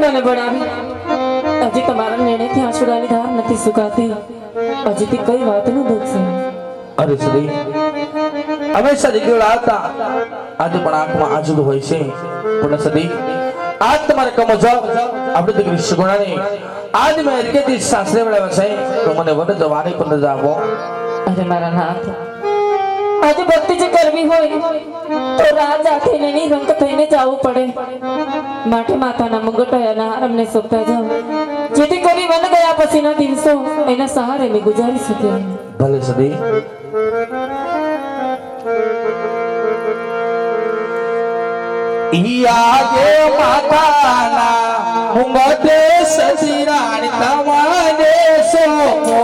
મને બનાવી હજી તમારા નિર્ણયથી આંસુડાની ધાર નથી સુકાતી હજીથી કઈ વાતનું દુઃખ છે અરે સદી હંમેશા દીકરા હતા આજે પણ આંખમાં આંસુ હોય છે પણ સદી આજ તમારે કમો જાવ આપણે દીકરી સુગુણાની આજ મેં હરકેથી સાસરે વળ્યા છે તો મને વડ જવાની પણ જાવો અરે મારા નાથ આજે ભક્તિ જે કરવી હોય તો રાત આખીને ની રંગ થઈને જવું પડે માટે માતાના મુગટાયાના હાર અમને સોંપતા જાવ જેથી કરી વન ગયા પછીના દિવસો એના સહારે મેં ગુજારી શકે ભલે સદી ઈયાગે માતાના મુગટે સસીરાણી તમારે સોપો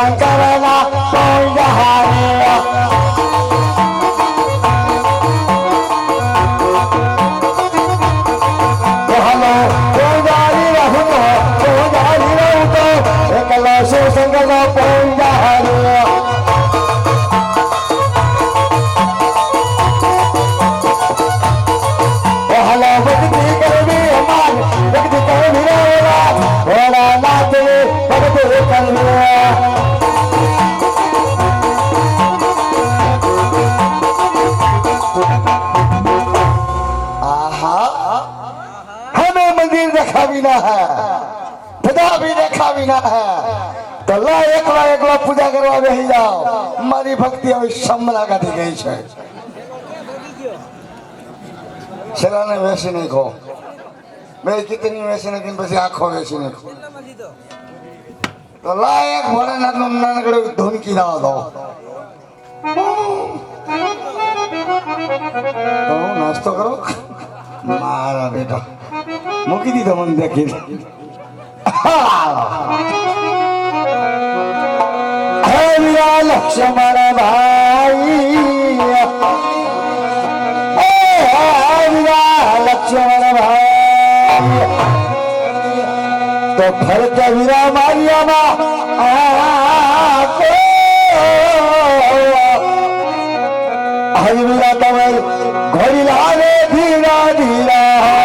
શંકરના પૂંજારી હલો પૂંજારી રહું તો એકલો શંકરનો પૂંજારી હલો ભક્તિ કરવી અમાર ભક્તિ કરવી રેલા ભોળા નાથ ભક્તિ કરવી हमें मंदिर देखा भी ना है खुदा भी देखा भी ना है तो ला एकला पूजा करवा बेही जाओ मारी भक्ति હવે સમલા કાઢી ગઈ છે શેરાને વેસી નાખો બે કિતની વેસી નાખીને પછી આખો વેસી નાખો તો લા એક ભોળાનાથનું નાનકડું ધૂનકી દાવ દો તો નાસ્તો કરો મારા બેટા મૂકી દીધો મને દેખીને હે વીરા લક્ષ્મણ ભાઈ હે વીરા લક્ષ્મણ ભાઈ તો ફરક વીરા મારિયામાં હે વીરા તમે ઘોડી લાવે ધીરા ધીરા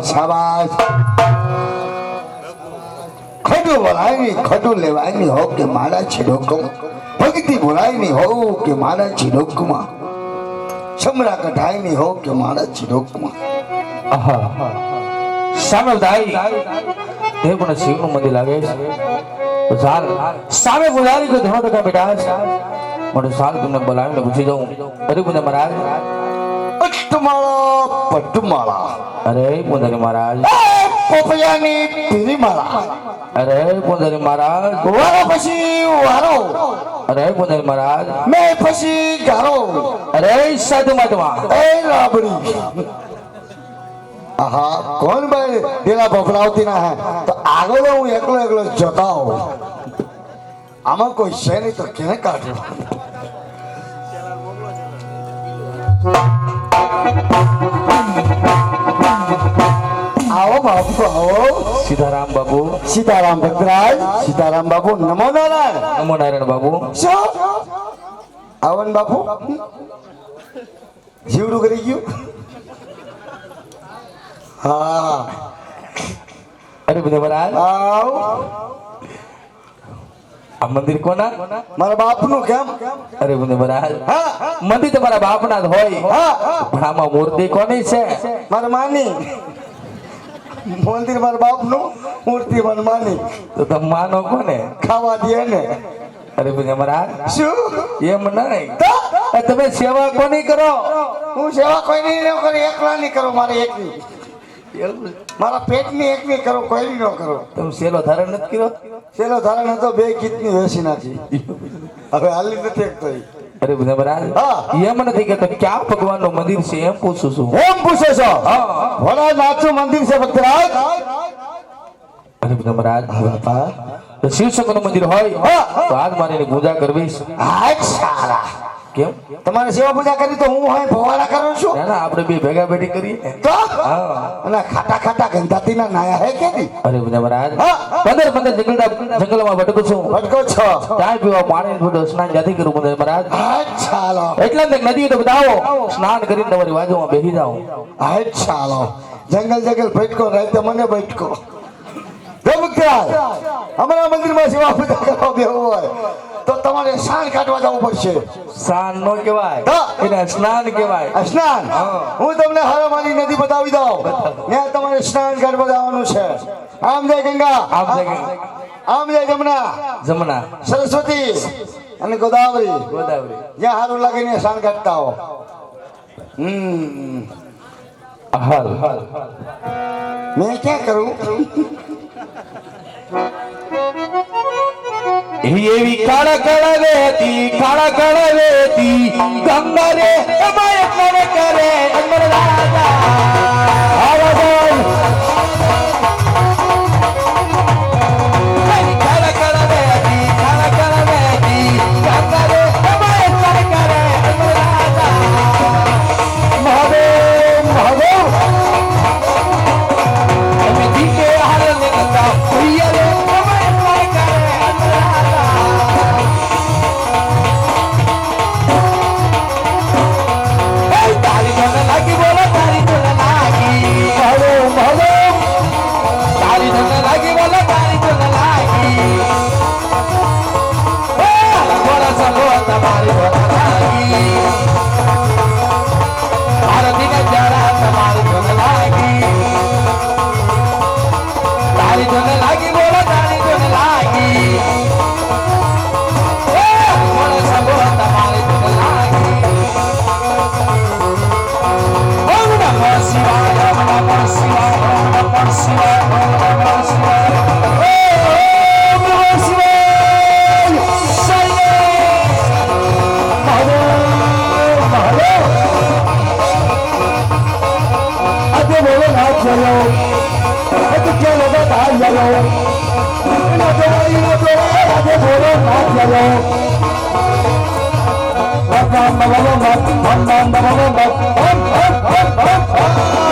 शाबाश खडू बोलायनी खडू लेवायनी हो के मारा छिड़ोकम भक्ति बोलायनी हो के मारा छिड़ोकमा समरा कटायनी हो के मारा छिड़ोकमा સામે દાઈ એ પણ શિવનું મંદિર લાગે છે તો ચાલ સામે પુજારી को ધણો ટકા બેટા મને સાલ તમને બોલાવીને પૂછી જાઉં અરે પુને મહારાજ પટમાળા પટમાળા અરે પુંજારી મહારાજ પોપયાની પીરીમાળા અરે પુંજારી મહારાજ વારો પછી વારો અરે પુંજારી મહારાજ મેં પછી ગારો અરે સાધુ મહાત્મા એ રાબડી આહા કોણ ભાઈ દેલા બફડાવતી ના હે તો આગળ હું એકલો એકલો જતા હોઉં આમાં કોઈ છે નહીં તો કેને કાઢ્યો आओ बाबू आओ सीताराम बाबू सीताराम भक्तराज सीताराम बाबू नमो नारायण नमो नारायण बाबू शो आवन बापू जीवडू કરી ગયું હા અરે બધે મહારાજ આવ આ મંદિર કોના મારા બાપનું કેમ અરે બધે મહારાજ હા મંદિર તમારા બાપના જ હોય હા પણ આમાં મૂર્તિ કોની છે મારા માની મંદિર મારા બાપનું મૂર્તિ મારા માની તો તમે માનો કોને ખાવા દે ને અરે બધે મહારાજ શું એમ નહીં તમે સેવા કોની કરો હું સેવા કોઈ નહીં કરું એકલા નહીં કરું મારે એકની એવું મારા પેટની એકની કરો કોઈ ન કરો તમે સેલો ધારણ નથી કર્યો છેલ્લો ધારણ હતો 2 ગીતની વેસી નાખી હવે હાલી નથી એક તોય. અરે બધા મહારાજ હા. એમ નથી કે ક્યાં ભગવાનનું મંદિર છે એમ પૂછું છું એમ પૂછો છો ભોળાનાથનું મંદિર છે ભક્તરાજ. અરે બધા મહારાજ બાપા તો શિવશંકરનું મંદિર હોય તો આજ મારે એની પૂજા કરવી છે. આજ સારા કેમ તમારે સેવા પૂજા કરી તો હું હોય ભવાડા કરું છું ના ના આપણે બે ભેગા બેઠી કરીએ ને. તો હા અને ખાટા ખાટા ગંધાતીના નાયા હે કેદી અરે બધા મહારાજ હા. 15 જંગલમાં ભટકું છું ભટકો છો ચાય પીવા પાણી થોડું સ્નાન જાતી કરું બધા મહારાજ આજ ચાલો એટલા જ નદી તો બતાવો સ્નાન કરીને તમારી બાજુમાં બેસી જાઓ આજ ચાલો જંગલ જંગલ ભટકો રાતે મને ભટકો જો ભક્તરાજ અમારા મંદિરમાં સેવા પૂજા કરવા બેહવું હોય તો તમારે સાણ કાઢવા જવું પડશે. સ્નાન નો કહેવાય હા. એને સ્નાન કહેવાય સ્નાન હું તમને હારામાની નદી બતાવી દઉં ત્યાં તમારે સ્નાન કરવા જવાનું છે. આમ જાય ગંગા આમ જાય ગંગા. આમ જાય જમના જમના સરસ્વતી અને ગોદાવરી ગોદાવરી જ્યાં સારું લાગે ને સ્નાન કાઢતા હો. હાલ મેં ક્યાં કરું એવી કાળા વેતી ગંગા રે અમારે કરે કરે અમર રાજા આવા બોલ કાળા વેતી ગંગા રે અમારે કરે કરે અમર રાજા મહાદેવ અમે દીકે હાલ ને ગંગા ભૈયા રે અમારે કરે કરે અમર રાજા તારી ધન લાગી બોલો તારી ધન લાગી તારી ધન લાગી બોલો તારી ધન લાગી બોલા સબો તમારી ધન લાગી આરતી ને જરા તમારી ધન લાગી તારી ધન લાગી બોલો તારી ધન લાગી બોલા સબો તમારી ધન લાગી Om Namah Shivaya, Om Namah Shivaya, Om Namah Shivaya, Om Namah Shivaya. Om Namah Shivaya. Shaiya. Mahadev. Ate bolo nath chalo. Ate chalo da dal chalo. Ino to ate bolo nath chalo. Om Namah Shivaya. Om Namah Shivaya. Om Namah Shivaya.